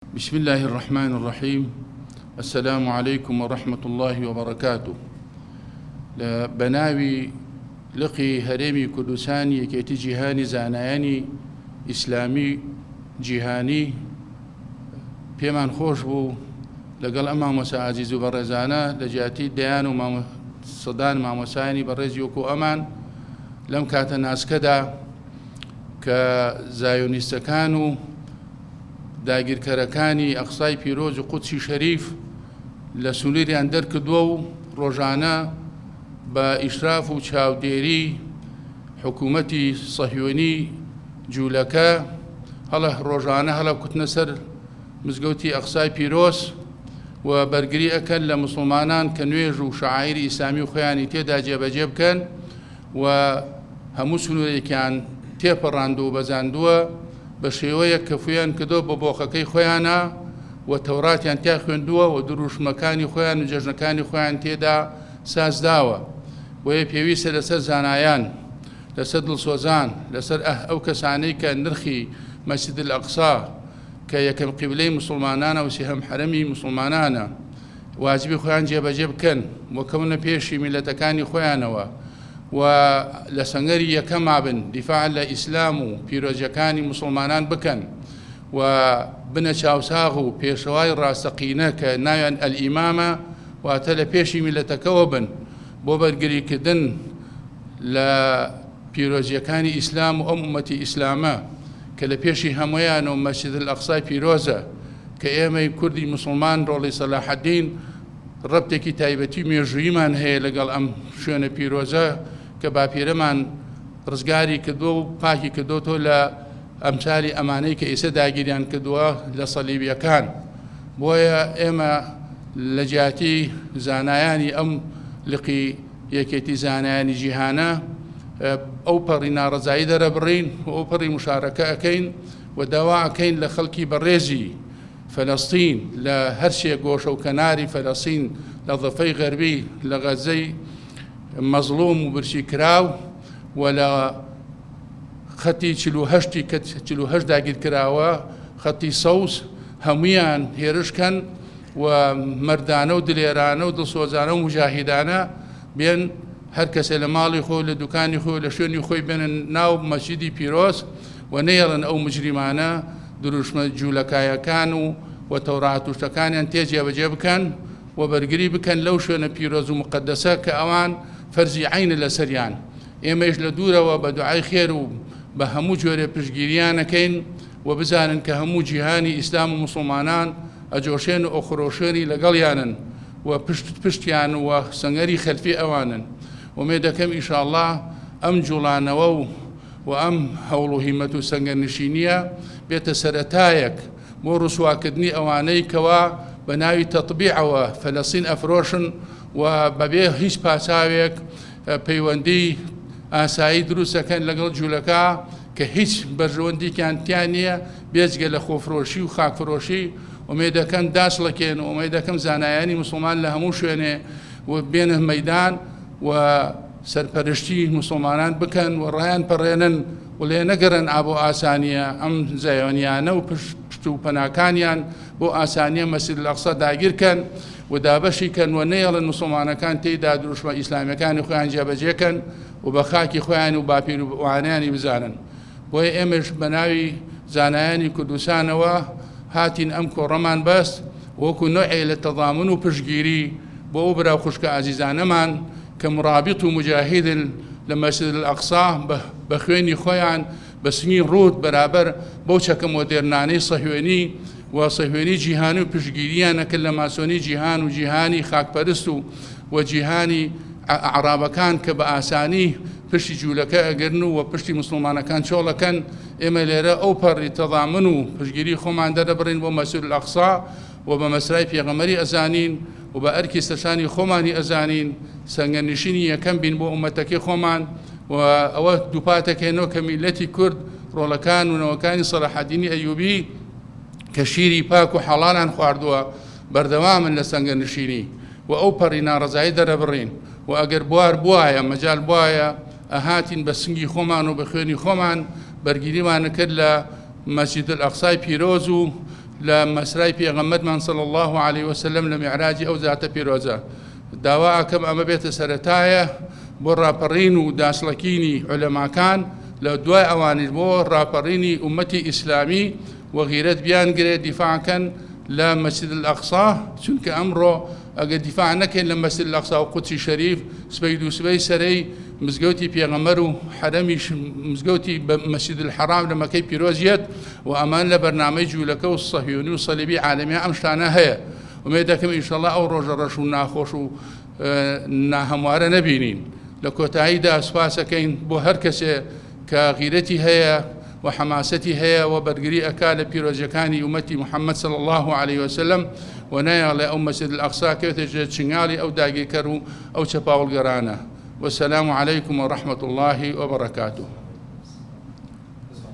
بسم الله الرحمن الرحيم. السلام عليكم ورحمة الله وبركاته. بناوي لقي هرمي كردستاني كيتي جهاني زانایانی إسلامي جهاني بيمان خوش بو لقل أما مسا عزيز برزانا لجاتي ديان وما صدان ما مساني برز يوكو أمان لم كات الناس كدا كزايونيستكانو داگیرکەرەکانی ئەقسای پیرۆز و قودسی شەریف لە سنووریان دەرکردووە و ڕۆژانە بە ئیشراف و چاودێری حکوومەتی سەهیۆنی جوولەکە هەڵە ڕۆژانە هەڵە کوتنە سەر مزگەوتی ئەقسای پیرۆز و بەرگری ئەکەن لە موسڵمانان کە نوێژ و شەعائیری ئیسلامی و خۆیانی تێدا جێبەجێ بکەن و هەموو سنوورێکیان تێپەڕاندووە و بەزاندووە بە شێوەیەک کە فویان کردۆ بە بۆقەکەی خۆیانە و تەوراتیان تیا خوێندووە و دروشمەکانی خۆیان و جەژنەکانی خۆیان تێدا سازداوە. بۆیە پێویستە لەسەر زانایان، لەسەر دڵسۆزان، لەسەر ئەو کەسانەی کە نرخی مەسجد الئەقسا کە یەکەم قیبلەی موسڵمانانە و سێهەم حەرەمی موسڵمانانە واجبی خۆیان جێبەجێ بکەن وەکەونە پێشی میلەتەکانی خۆیانەوە و لە سەنگەری یەکەما بن دیفاع لە ئیسلام و پیرۆزیەکانی موسڵمانان بکەن و بنە چاوساغ و پێشەوای ڕاستەقینە کە ناویان ئەلئیمامە واتە لە پێشی میلەتەکەوە بن بۆ بەرگریکردن لە پیرۆزیەکانی ئیسلام و ئەم ئومەتی ئیسلامە کە لە پێشی هەموویان و مەسجد الئەقسای پیرۆزە کە ئێمەی کوردی موسڵمان ڕۆڵی سەلاحەدین ڕەبتێکی تایبەتی مێژوویمان هەیە لەگەڵ ئەم شوێنە پیرۆزە کە باپیرەمان ڕزگاری کردووە و پاکی کردوتۆ لە ئەمسالی ئەمانەی کە ئێستا داگیریان کردووە لە سەلیبیەکان. بۆیە ئێمە لە جیاتی زانایانی ئەم لقی یەکێتی زانایانی جیهانە ئەو پەڕی ناڕەزایی دەرەبڕین و ئەو پەڕی مشارەکە ئەەکەین و داوا ئەەکەین لە خەڵکی بەڕێزی فەلەستین لە هەرچێ گۆشە و کەناری فەلەستین لە ضفەی غەربی لە غەزەی مەزلوم و برسی کراو و لە خەتی 48 داگیر کراوە خەتی سەوز هەمویان هێرشکەن و مەردانە و دلێرانە و دڵسۆزانە و مجاهیدانە بێن هەر کەسێ لە ماڵی خۆ لە دوکانی خۆ لە شوێنی خۆی بێنن ناو مەسجدی پیرۆز و نەیەڵن ئەو مجریمانە دروشمە جوولەکایەکان و تەورات و شتەکانیان تێجێبەجێ بکەن و بەرگری بکەن لەو شوێنە پیرۆز و مقدسە کە ئەوان فەرزی عینە لەسەریان. ئێمەش لە دوورەوە بە دوعای خێر و بە هەموو جۆرە پشتگیریانەکەین و بزانن کە هەموو جیهانی ئیسلام و موسڵمانان ئەجۆشێن و ئۆخرۆشێنی لەگەڵیانن و پشتیان و سەنگەری خەلفی ئەوانن. ومێ دەکەم ئینشاءڵڵا ئەم جوڵانەوە و ئەم هەوڵ و هیمەت و سەنگەرنشینیە بێتە سەرەتایەک بۆ ڕسواکردنی ئەوانەی کەوا بە ناوی تەطبیعەوە فەلەستین ئەفرۆشن و بەبێ هیچ پاساوێک پەیوەندی ئاسایی دروستەکەن لەگەڵ جوولەکە کە هیچ بەرژەوەندییان تیان نییە بێجگە لە خۆفرۆشی و خاکفرۆشی. ومێ دەکەم داچڵەکێن و ومێ دەکەم زانایانی موسڵمان لە هەموو شوێنێ و بێنە مەیدان و سەرپەرشتی موسڵمانان بکەن و ڕایان پەڕێنن و لێ نەگەڕن ئابۆ ئاسانیە ئەم زایۆنیانە و پشت و پەناکانیان بۆ ئاسانیە مەسجد الئەقسا داگیرکەن و دابەشی کەن و نەیەڵن موسڵمانەکان تێیدا دروشمە ئیسلامیەکانی خۆیان جێبەجێکەن و بە خاکی خۆیان و باپیر و وانیانی بزانن. بۆیە ئێمەش بە ناوی زانایانی کوردستانەوە هاتین ئەم کۆڕەمان بەست وەکو نوعێ لە تەضامن و پشتگیری بۆ ئەو براو خوشکە ئازیزانەمان کە مرابط و مجاهدن لە مەسجد الئەقسا بە خوێنی خۆیان بە سنگی ڕوود بەرابەر بەو چەکە مۆدێرنانەی سەهیۆنی و سەهیۆنی جیهانی و پشتگیریانەکرد لە ماسۆنی جیهان و جیهانی خاکپەرست و جیهانی عەرابەکان کە بە ئاسانی پشتی جوولەکە ئەگرن و پشتی موسڵمانەکان چۆڵەکەن. ئێمە لێرە ئەو پەڕی تەضامن و پشتگیری خۆمان دەرەبڕین بۆ مەسجد الئەقسا و بە مەسرای پێغەمبەری ئەزانین و بە ئەرکی سەرشانی خۆمانی ئەزانین سەنگەرنشینی یەکەم بین بۆ ئومەتەکەی خۆمان و ئەوە دووپاتەکەینەوە کە میلەتی کورد ڕۆڵەکان و نەوەکانی سەلاحەدینی ئەیوبی کە شیری پاک و حەڵالیان خواردووە بەردەوامن لە سەنگەرنشینی و ئەو پەڕی ناڕەزایی دەرەبڕین و ئەگەر بوار بواە مەجال بواە ئەهاتین بە سنگی خۆمان و بە خوێنی خۆمان بەرگریمانە کرد لە مەسجد الئەقسای پیرۆز و لە مەسرای پێغەمبەرمان صلی الله عليه وسلم لە میعراجی ئەو زاتە پیرۆزە داوا ئەکەم ئەمە بێتە سەرەتایە بۆ ڕاپەڕین و داسڵەکینی عولەماکان لە دوای ئەوانش بۆ ڕاپەڕینی ئومەتی ئیسلامی وەغیرەت بیانگرێت دیفاعکەن لە مەسجد الأقصا چونکە ئەمڕۆ ئەگە دیفاع نەکەین لە مەسجد الأقصا و قودسی شەریف سبەی دووسبەی سەرەی مزگەوتی پێغەمبەر و حرەمیش مزگەوتی مەسجد الحرام لە مەکەی پیرۆزیەت و ئەمان لە بەرنامەی جوولەکە و سەهیۆنی و سەلیبی عالەمیە ئەم شتانە هەیە ومێ دەکەم ئینشەڵڵا ئەو ڕۆژە ڕەش و ناخۆش و ناهەموارە نەبینین لە کۆتاییدا سوپاسەکەین بۆ هەر کەسێ کە غیرەتی هەیە وحماسەتی هەیە و بەرگری ئەکا لە پیرۆزیەکانی ئومەتی محەممەد صلی الله عليه وسلم و نایەڵێ ئەو مەسجد الأقصا کەوتە چنگاڵی ئەو داگیرکەر و ئەو چەپاوەڵگەرانە والسلام عليكم ورحمة الله وبركاته.